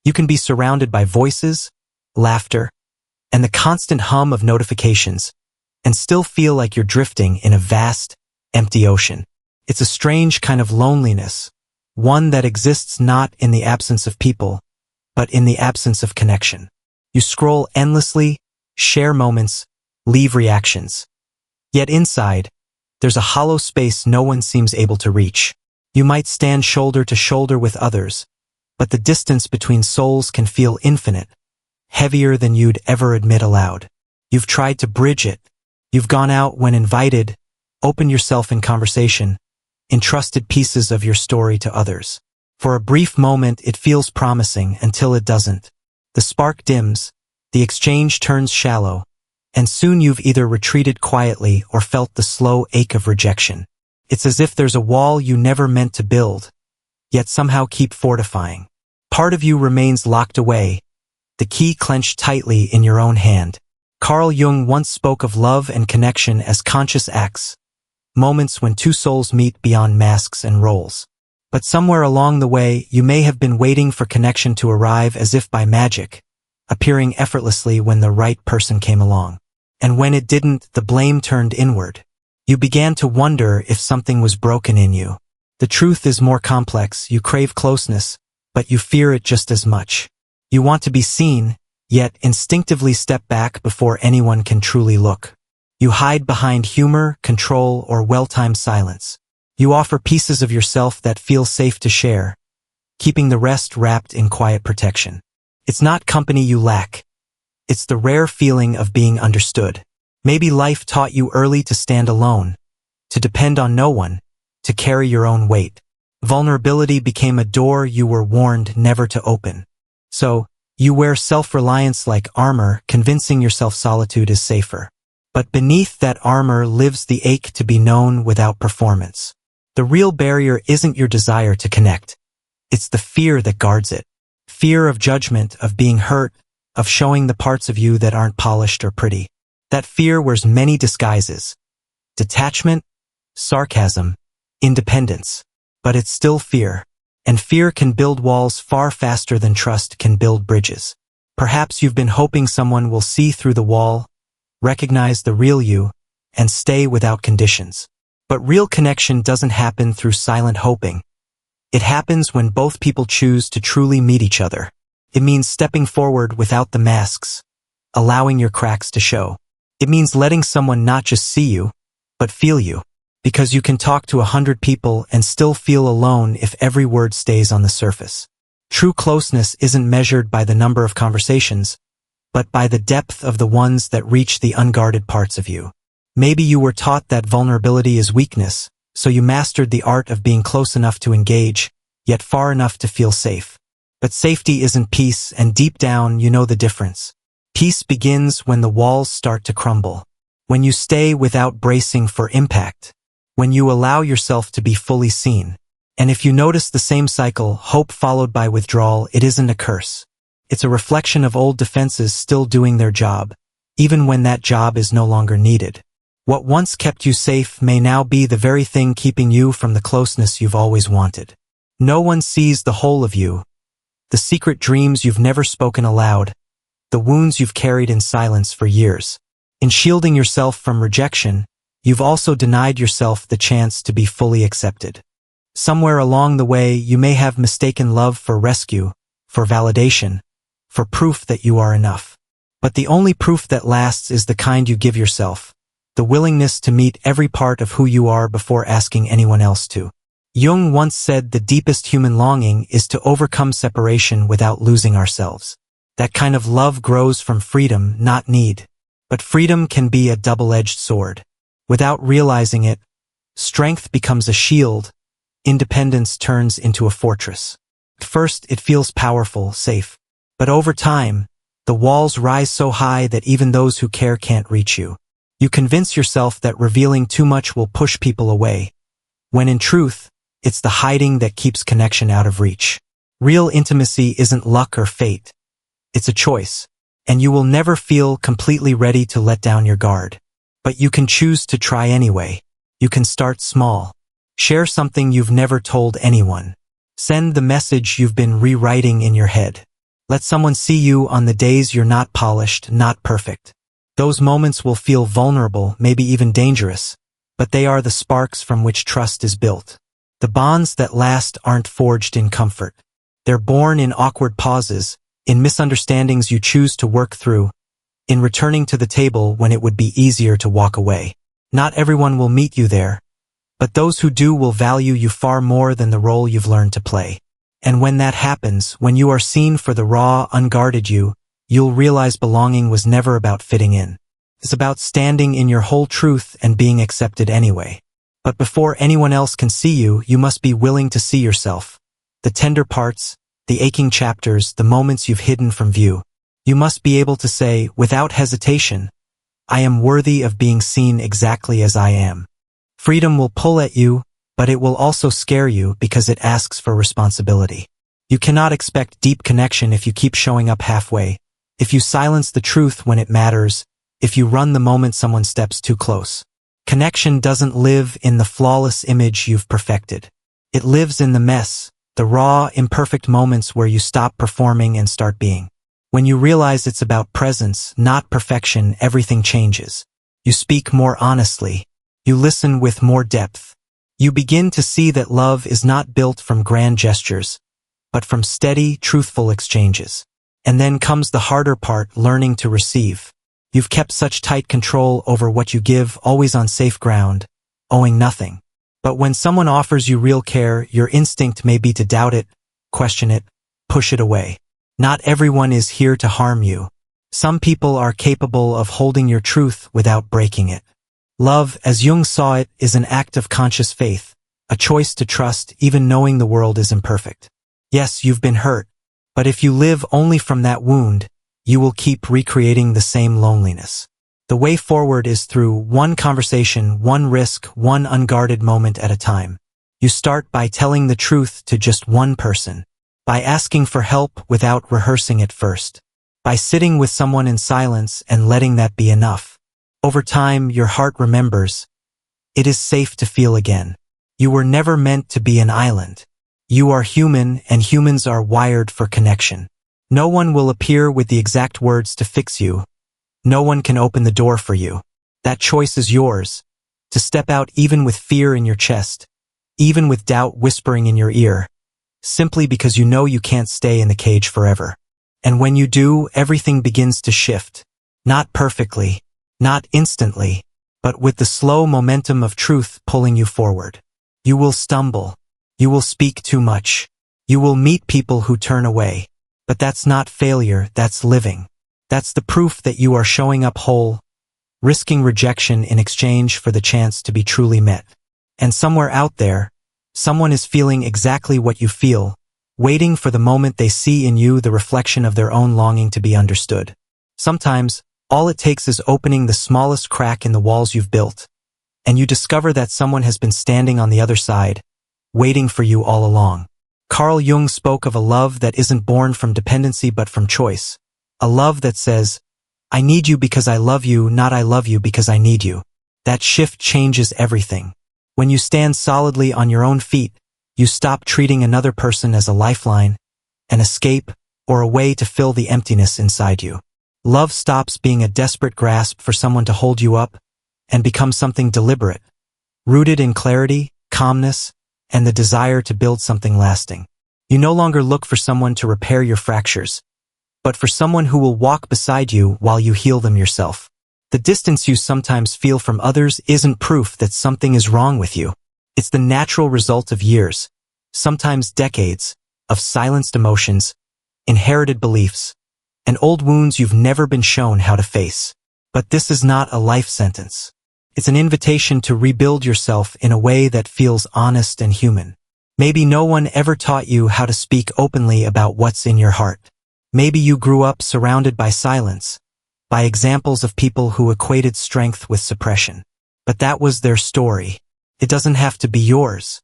You can be surrounded by voices, laughter, and the constant hum of notifications, and still feel like you're drifting in a vast, empty ocean. It's a strange kind of loneliness, one that exists not in the absence of people, but in the absence of connection. You scroll endlessly, share moments, leave reactions. Yet inside, there's a hollow space no one seems able to reach. You might stand shoulder to shoulder with others, but the distance between souls can feel infinite, heavier than you'd ever admit aloud. You've tried to bridge it. You've gone out when invited, opened yourself in conversation, entrusted pieces of your story to others. For a brief moment, it feels promising until it doesn't. The spark dims, the exchange turns shallow, and soon you've either retreated quietly or felt the slow ache of rejection. It's as if there's a wall you never meant to build, yet somehow keep fortifying. Part of you remains locked away, the key clenched tightly in your own hand. Carl Jung once spoke of love and connection as conscious acts, moments when two souls meet beyond masks and roles. But somewhere along the way, you may have been waiting for connection to arrive as if by magic, appearing effortlessly when the right person came along. And when it didn't, the blame turned inward. You began to wonder if something was broken in you. The truth is more complex. You crave closeness, but you fear it just as much. You want to be seen, yet instinctively step back before anyone can truly look. You hide behind humor, control, or well-timed silence. You offer pieces of yourself that feel safe to share, keeping the rest wrapped in quiet protection. It's not company you lack. It's the rare feeling of being understood. Maybe life taught you early to stand alone, to depend on no one, to carry your own weight. Vulnerability became a door you were warned never to open. So, you wear self-reliance like armor, convincing yourself solitude is safer. But beneath that armor lives the ache to be known without performance. The real barrier isn't your desire to connect. It's the fear that guards it. Fear of judgment, of being hurt, of showing the parts of you that aren't polished or pretty. That fear wears many disguises. Detachment, sarcasm, independence. But it's still fear. And fear can build walls far faster than trust can build bridges. Perhaps you've been hoping someone will see through the wall, recognize the real you, and stay without conditions. But real connection doesn't happen through silent hoping. It happens when both people choose to truly meet each other. It means stepping forward without the masks, allowing your cracks to show. It means letting someone not just see you, but feel you. Because you can talk to 100 people and still feel alone if every word stays on the surface. True closeness isn't measured by the number of conversations, but by the depth of the ones that reach the unguarded parts of you. Maybe you were taught that vulnerability is weakness, so you mastered the art of being close enough to engage, yet far enough to feel safe. But safety isn't peace, and deep down you know the difference. Peace begins when the walls start to crumble. When you stay without bracing for impact. When you allow yourself to be fully seen. And if you notice the same cycle, hope followed by withdrawal, it isn't a curse. It's a reflection of old defenses still doing their job, even when that job is no longer needed. What once kept you safe may now be the very thing keeping you from the closeness you've always wanted. No one sees the whole of you, the secret dreams you've never spoken aloud, the wounds you've carried in silence for years. In shielding yourself from rejection, you've also denied yourself the chance to be fully accepted. Somewhere along the way, you may have mistaken love for rescue, for validation, for proof that you are enough. But the only proof that lasts is the kind you give yourself, the willingness to meet every part of who you are before asking anyone else to. Jung once said the deepest human longing is to overcome separation without losing ourselves. That kind of love grows from freedom, not need. But freedom can be a double-edged sword. Without realizing it, strength becomes a shield, independence turns into a fortress. At first, it feels powerful, safe. But over time, the walls rise so high that even those who care can't reach you. You convince yourself that revealing too much will push people away, when in truth, it's the hiding that keeps connection out of reach. Real intimacy isn't luck or fate. It's a choice, and you will never feel completely ready to let down your guard. But you can choose to try anyway. You can start small. Share something you've never told anyone. Send the message you've been rewriting in your head. Let someone see you on the days you're not polished, not perfect. Those moments will feel vulnerable, maybe even dangerous, but they are the sparks from which trust is built. The bonds that last aren't forged in comfort. They're born in awkward pauses, in misunderstandings you choose to work through, in returning to the table when it would be easier to walk away. Not everyone will meet you there, but those who do will value you far more than the role you've learned to play. And when that happens, when you are seen for the raw, unguarded you'll realize belonging was never about fitting in. It's about standing in your whole truth and being accepted anyway. But before anyone else can see you, you must be willing to see yourself. The tender parts, the aching chapters, the moments you've hidden from view. You must be able to say, without hesitation, I am worthy of being seen exactly as I am. Freedom will pull at you, but it will also scare you because it asks for responsibility. You cannot expect deep connection if you keep showing up halfway, if you silence the truth when it matters, if you run the moment someone steps too close. Connection doesn't live in the flawless image you've perfected. It lives in the mess, the raw, imperfect moments where you stop performing and start being. When you realize it's about presence, not perfection, everything changes. You speak more honestly. You listen with more depth. You begin to see that love is not built from grand gestures, but from steady, truthful exchanges. And then comes the harder part, learning to receive. You've kept such tight control over what you give, always on safe ground, owing nothing. But when someone offers you real care, your instinct may be to doubt it, question it, push it away. Not everyone is here to harm you. Some people are capable of holding your truth without breaking it. Love, as Jung saw it, is an act of conscious faith, a choice to trust even knowing the world is imperfect. Yes, you've been hurt, but if you live only from that wound, you will keep recreating the same loneliness. The way forward is through one conversation, one risk, one unguarded moment at a time. You start by telling the truth to just one person, by asking for help without rehearsing it first, by sitting with someone in silence and letting that be enough. Over time, your heart remembers. It is safe to feel again. You were never meant to be an island. You are human, and humans are wired for connection. No one will appear with the exact words to fix you. No one can open the door for you. That choice is yours, to step out even with fear in your chest, even with doubt whispering in your ear, simply because you know you can't stay in the cage forever. And when you do, everything begins to shift. Not perfectly, not instantly, but with the slow momentum of truth pulling you forward. You will stumble. You will speak too much. You will meet people who turn away. But that's not failure, that's living. That's the proof that you are showing up whole, risking rejection in exchange for the chance to be truly met. And somewhere out there, someone is feeling exactly what you feel, waiting for the moment they see in you the reflection of their own longing to be understood. Sometimes, all it takes is opening the smallest crack in the walls you've built, and you discover that someone has been standing on the other side, waiting for you all along. Carl Jung spoke of a love that isn't born from dependency but from choice. A love that says, I need you because I love you, not I love you because I need you. That shift changes everything. When you stand solidly on your own feet, you stop treating another person as a lifeline, an escape, or a way to fill the emptiness inside you. Love stops being a desperate grasp for someone to hold you up and becomes something deliberate, rooted in clarity, calmness, and the desire to build something lasting. You no longer look for someone to repair your fractures, but for someone who will walk beside you while you heal them yourself. The distance you sometimes feel from others isn't proof that something is wrong with you. It's the natural result of years, sometimes decades, of silenced emotions, inherited beliefs, and old wounds you've never been shown how to face. But this is not a life sentence. It's an invitation to rebuild yourself in a way that feels honest and human. Maybe no one ever taught you how to speak openly about what's in your heart. Maybe you grew up surrounded by silence, by examples of people who equated strength with suppression. But that was their story. It doesn't have to be yours.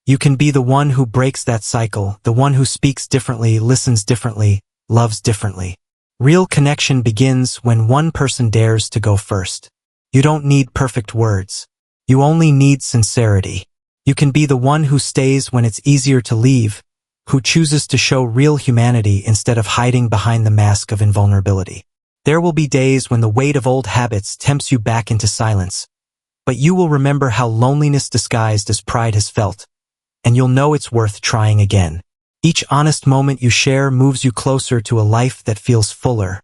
You can be the one who breaks that cycle, the one who speaks differently, listens differently, loves differently. Real connection begins when one person dares to go first. You don't need perfect words. You only need sincerity. You can be the one who stays when it's easier to leave, who chooses to show real humanity instead of hiding behind the mask of invulnerability. There will be days when the weight of old habits tempts you back into silence, but you will remember how loneliness disguised as pride has felt, and you'll know it's worth trying again. Each honest moment you share moves you closer to a life that feels fuller,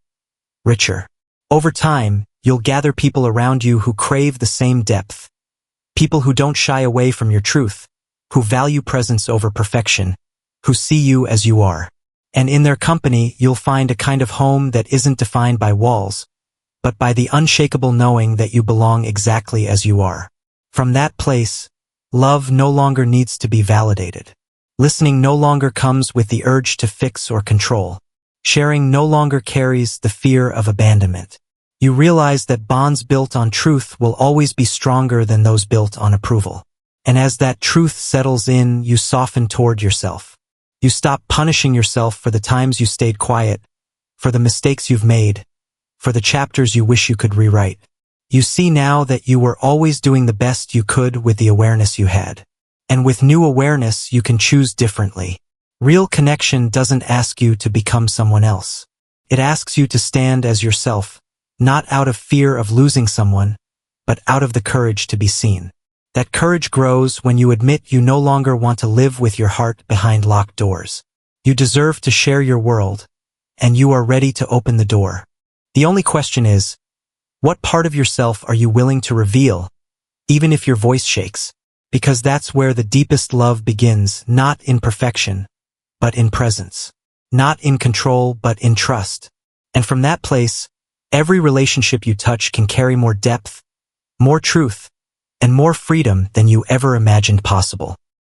richer. Over time, you'll gather people around you who crave the same depth, people who don't shy away from your truth, who value presence over perfection, who see you as you are. And in their company, you'll find a kind of home that isn't defined by walls, but by the unshakable knowing that you belong exactly as you are. From that place, love no longer needs to be validated. Listening no longer comes with the urge to fix or control. Sharing no longer carries the fear of abandonment. You realize that bonds built on truth will always be stronger than those built on approval. And as that truth settles in, you soften toward yourself. You stop punishing yourself for the times you stayed quiet, for the mistakes you've made, for the chapters you wish you could rewrite. You see now that you were always doing the best you could with the awareness you had. And with new awareness, you can choose differently. Real connection doesn't ask you to become someone else. It asks you to stand as yourself, not out of fear of losing someone, but out of the courage to be seen. That courage grows when you admit you no longer want to live with your heart behind locked doors. You deserve to share your world, and you are ready to open the door. The only question is, what part of yourself are you willing to reveal, even if your voice shakes? Because that's where the deepest love begins, not in perfection, but in presence. Not in control, but in trust. And from that place, every relationship you touch can carry more depth, more truth, and more freedom than you ever imagined possible.